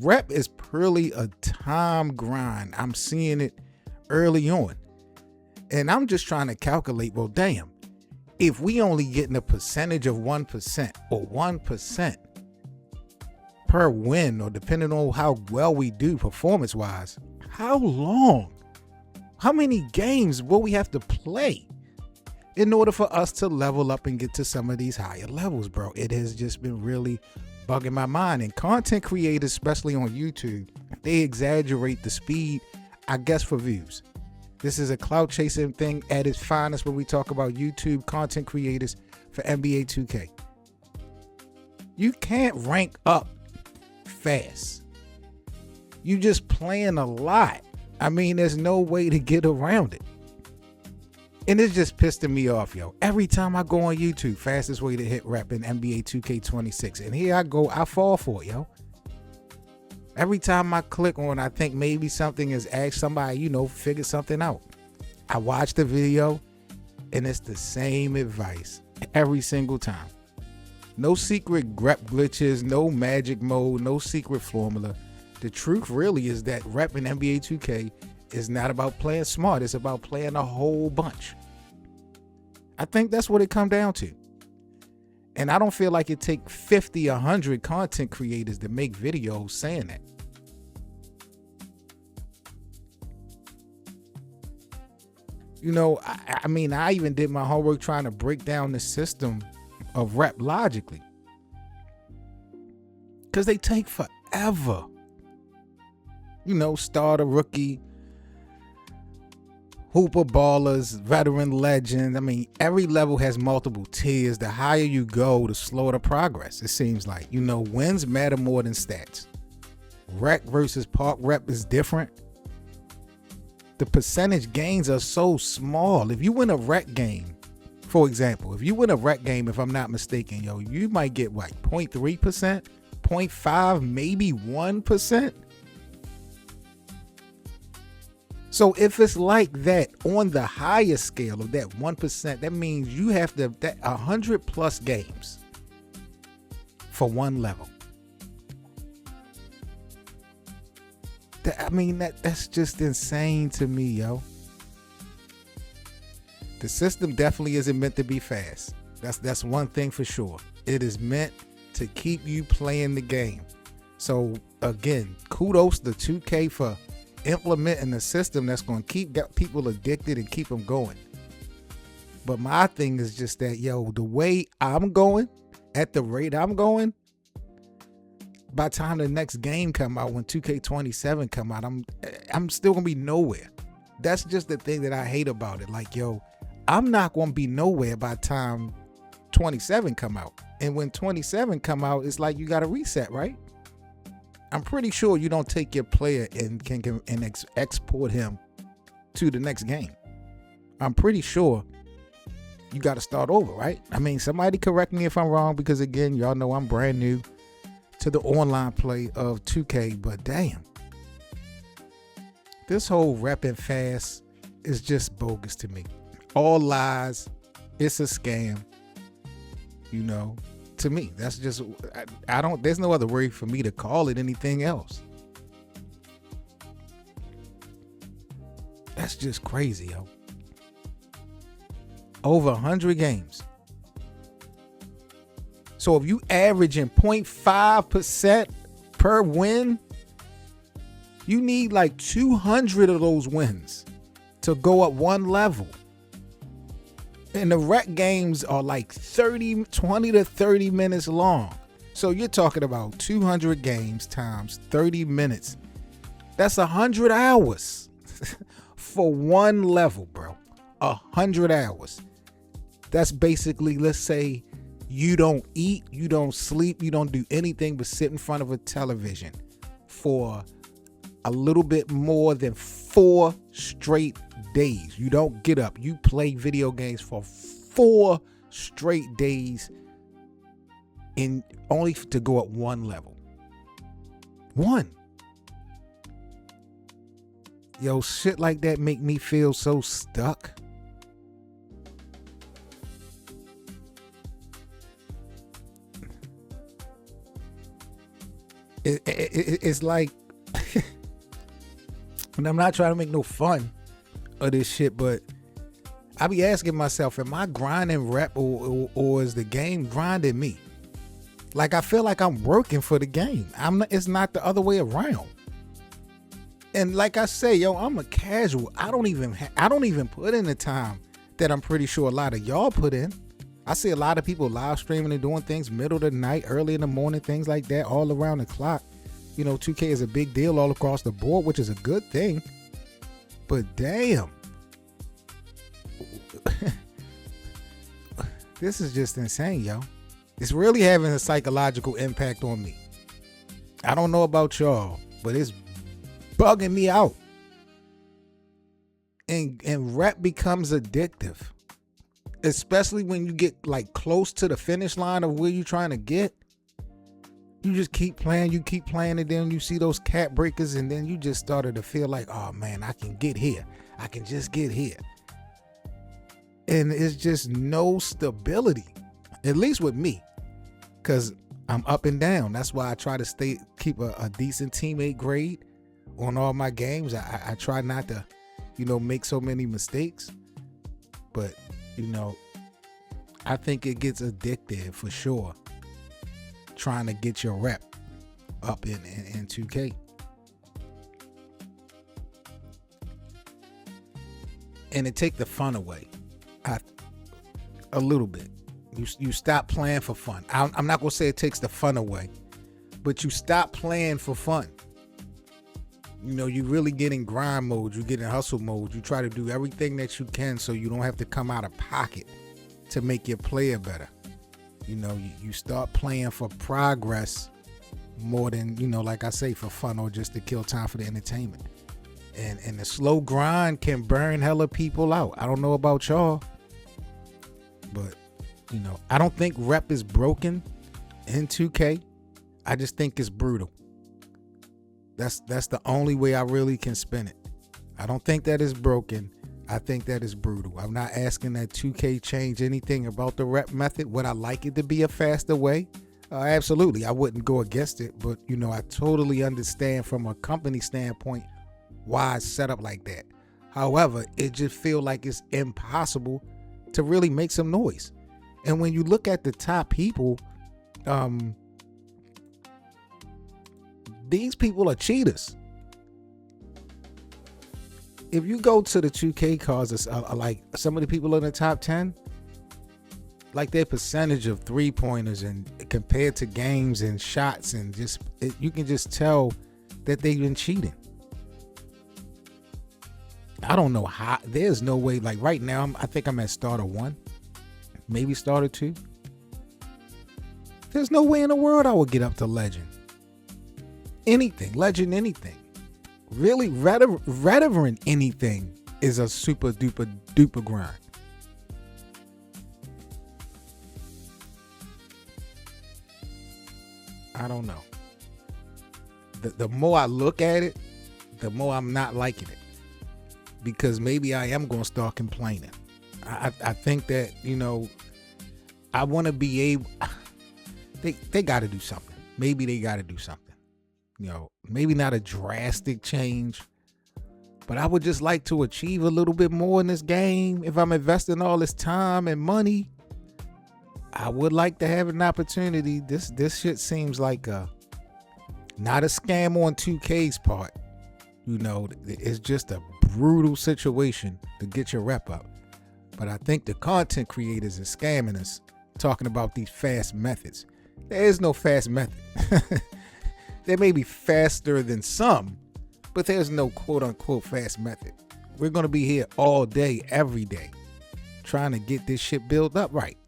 rep is purely a time grind. I'm seeing it early on. And I'm just trying to calculate, well, damn, if we only getting a percentage of 1% or 1% per win, or depending on how well we do performance-wise, how long? How many games will we have to play in order for us to level up and get to some of these higher levels, bro? It has just been really bugging my mind. And content creators, especially on YouTube, they exaggerate the speed, I guess, for views. This is a clout chasing thing at its finest when we talk about YouTube content creators for NBA 2K. You can't rank up fast. You just playing a lot. I mean, there's no way to get around it. And it's just pissing me off, yo. Every time I go on YouTube, fastest way to hit rep in NBA 2K26. And here I go, I fall for it, yo. Every time I click on, I think maybe something is asked somebody, figure something out. I watch the video and it's the same advice every single time. No secret rep glitches, no magic mode, no secret formula. The truth really is that rep in NBA 2K is not about playing smart. It's about playing a whole bunch. I think that's what it comes down to. And I don't feel like it takes 50, 100 content creators to make videos saying that. I mean, I even did my homework trying to break down the system of rep logically. Because they take forever. Starter, rookie, hooper, ballers, veteran, legend. I mean, every level has multiple tiers. The higher you go, the slower the progress, it seems like. Wins matter more than stats. Rec versus park rep is different. The percentage gains are so small. If you win a rec game, for example, if I'm not mistaken, you might get what, 0.3%, 0.5, maybe 1%. So if it's like that on the higher scale of that 1%, that means you have to 100 plus games for one level. That's just insane to me, yo. The system definitely isn't meant to be fast. That's one thing for sure. It is meant to keep you playing the game. So again, kudos to 2K for implementing a system that's going to keep people addicted and keep them going. But my thing is just that, the way I'm going, at the rate I'm going, by the time the next game come out, when 2K27 come out, I'm still gonna be nowhere. That's just the thing that I hate about it. Like, I'm not gonna be nowhere by the time 27 come out. And when 27 come out, it's like you got to reset, right? I'm pretty sure you don't take your player and can export him to the next game. I'm pretty sure you got to start over, right? I mean, somebody correct me if I'm wrong, because again, y'all know I'm brand new to the online play of 2K, but damn, this whole repping fast is just bogus to me. All lies. It's a scam. To me, that's just, there's no other word for me to call it anything else. That's just crazy, yo. Over 100 games. So if you averaging 0.5% per win, you need like 200 of those wins to go up one level. And the rec games are like 20 to 30 minutes long. So you're talking about 200 games times 30 minutes. That's 100 hours for one level, bro. 100 hours. That's basically, let's say, you don't eat, you don't sleep, you don't do anything but sit in front of a television for a little bit more than 4 straight days. You don't get up. You play video games for 4 straight days, in only to go up one level. One. Yo, shit like that make me feel so stuck. it's like, and I'm not trying to make no fun of this shit, but I be asking myself, am I grinding rep or is the game grinding me? Like, I feel like I'm working for the game. It's not the other way around. And like I say, yo, I'm a casual. I don't even put in the time that I'm pretty sure a lot of y'all put in. I see a lot of people live streaming and doing things middle of the night, early in the morning, things like that, all around the clock. 2K is a big deal all across the board, which is a good thing. But damn. This is just insane, yo. It's really having a psychological impact on me. I don't know about y'all, but it's bugging me out. And rep becomes addictive. Especially when you get like close to the finish line of where you're trying to get. You just keep playing, and then you see those cap breakers, and then you just started to feel like, oh man, I can get here. I can just get here. And it's just no stability, at least with me, because I'm up and down. That's why I try to keep a decent teammate grade on all my games. I try not to, make so many mistakes. But, I think it gets addictive for sure, trying to get your rep up in 2K. And it take the fun away. A little bit. You stop playing for fun. I'm not gonna say it takes the fun away, but you stop playing for fun. You really get in grind mode. You get in hustle mode. You try to do everything that you can so you don't have to come out of pocket to make your player better. You start playing for progress more than, like I say, for fun or just to kill time for the entertainment. And the slow grind can burn hella people out. I don't know about y'all, but I don't think rep is broken in 2K. I just think it's brutal. That's the only way I really can spin it. I don't think that is broken. I think that is brutal. I'm not asking that 2K change anything about the rep method. Would I like it to be a faster way? Absolutely. I wouldn't go against it, but I totally understand from a company standpoint why it's set up like that. However, it just feels like it's impossible to really make some noise. And when you look at the top people, these people are cheaters. If you go to the 2K cards, like some of the people in the top 10, like their percentage of 3-pointers and compared to games and shots, and you can just tell that they've been cheating. I don't know how. There's no way. Like right now, I think I'm at starter 1, maybe starter 2. There's no way in the world I would get up to legend. Legend anything. Really, veteran anything is a super duper grind. I don't know. The more I look at it, the more I'm not liking it. Because maybe I am going to start complaining. I think that, I want to be able, they got to do something. Maybe they got to do something. Maybe not a drastic change, but I would just like to achieve a little bit more in this game. If I'm investing all this time and money, I would like to have an opportunity. This shit seems like not a scam on 2K's part. It's just a brutal situation to get your rep up. But I think the content creators are scamming us, talking about these fast methods. There is no fast method. They may be faster than some, but there's no quote unquote fast method. We're going to be here all day, every day, trying to get this shit built up right.